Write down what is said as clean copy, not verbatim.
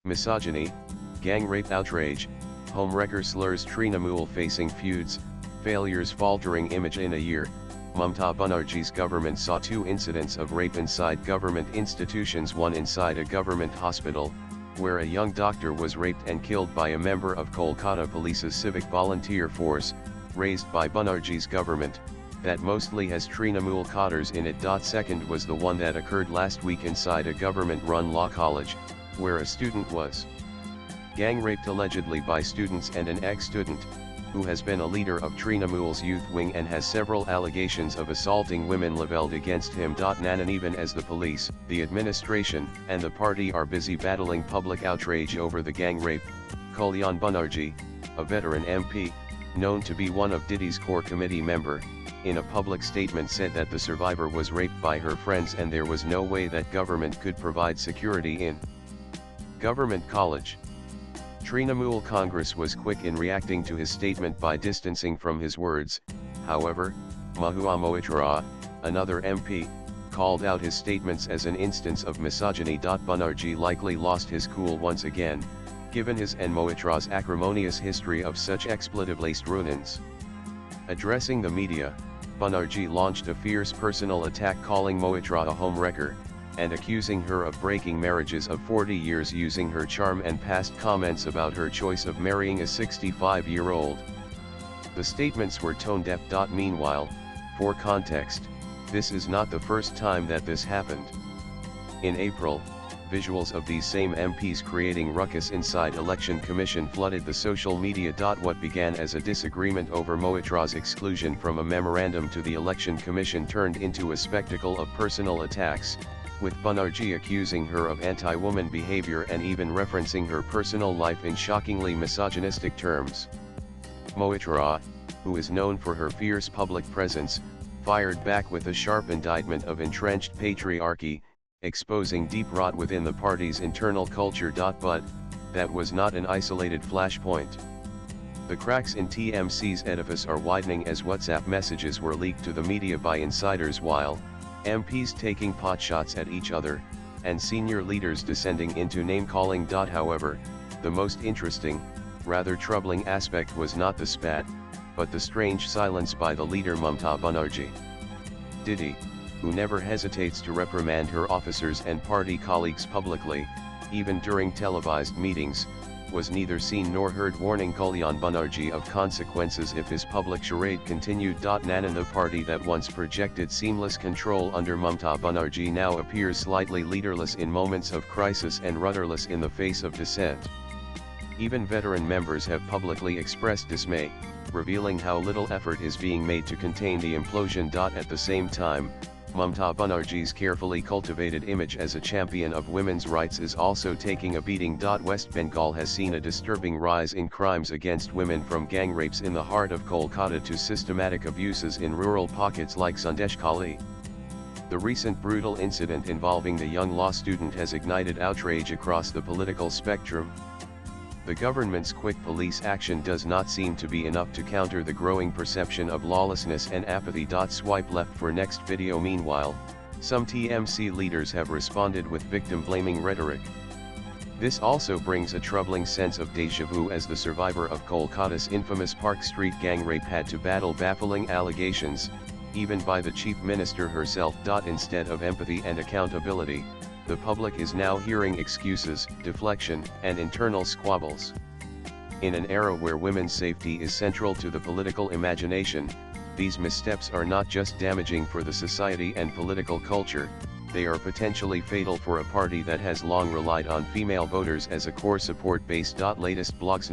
Misogyny, Gangrape Outrage, HomeWrecker Slurs Trinamool facing Feuds, failures Faltering image in a year. Mamata Banerjee's government saw 2 incidents of rape inside government institutions, one inside a government hospital, where a young doctor was raped and killed by a member of Kolkata Police's civic volunteer force, raised by Banerjee's government, that mostly has Trinamool cadres in it. Second was the one that occurred last week inside a government-run law college, where a student was gang raped allegedly by students and an ex-student, who has been a leader of Trinamool's youth wing and has several allegations of assaulting women leveled against him. And even as the police, the administration, and the party are busy battling public outrage over the gang rape, Kalyan Banerjee, a veteran MP, known to be one of Diddy's core committee member, in a public statement said that the survivor was raped by her friends and there was no way that government could provide security in government college. Trinamool Congress was quick in reacting to his statement by distancing from his words. However, Mahua Moitra, another MP, called out his statements as an instance of misogyny. Banerjee likely lost his cool once again, given his and Moitra's acrimonious history of such expletive-laced run-ins. Addressing the media, Banerjee launched a fierce personal attack, calling Moitra a homewrecker, and accusing her of breaking marriages of 40 years using her charm and past comments about her choice of marrying a 65-year-old. The statements were tone-deaf. Meanwhile, for context, this is not the first time that this happened. In April, visuals of these same MPs creating ruckus inside Election Commission flooded the social media. What began as a disagreement over Moitra's exclusion from a memorandum to the Election Commission turned into a spectacle of personal attacks, with Banerjee accusing her of anti-woman behavior and even referencing her personal life in shockingly misogynistic terms. Moitra, who is known for her fierce public presence, fired back with a sharp indictment of entrenched patriarchy, exposing deep rot within the party's internal culture. But that was not an isolated flashpoint. The cracks in TMC's edifice are widening as WhatsApp messages were leaked to the media by insiders, while MPs taking potshots at each other, and senior leaders descending into name-calling. However, the most interesting, rather troubling aspect was not the spat, but the strange silence by the leader Mamata Banerjee. Diddy, who never hesitates to reprimand her officers and party colleagues publicly, even during televised meetings, was neither seen nor heard, warning Kalyan Banerjee of consequences if his public charade continued. The party that once projected seamless control under Mamata Banerjee now appears slightly leaderless in moments of crisis and rudderless in the face of dissent. Even veteran members have publicly expressed dismay, revealing how little effort is being made to contain the implosion. At the same time, Mamata Banerjee's carefully cultivated image as a champion of women's rights is also taking a beating. West Bengal has seen a disturbing rise in crimes against women, from gang rapes in the heart of Kolkata to systematic abuses in rural pockets like Sandeshkhali. The recent brutal incident involving the young law student has ignited outrage across the political spectrum. The government's quick police action does not seem to be enough to counter the growing perception of lawlessness and apathy. Swipe left for next video. Meanwhile, some TMC leaders have responded with victim-blaming rhetoric. This also brings a troubling sense of déjà vu, as the survivor of Kolkata's infamous Park Street gang rape had to battle baffling allegations, even by the Chief Minister herself. Instead of empathy and accountability, the public is now hearing excuses, deflection, and internal squabbles. In an era where women's safety is central to the political imagination, these missteps are not just damaging for the society and political culture, they are potentially fatal for a party that has long relied on female voters as a core support base. Latest blogs.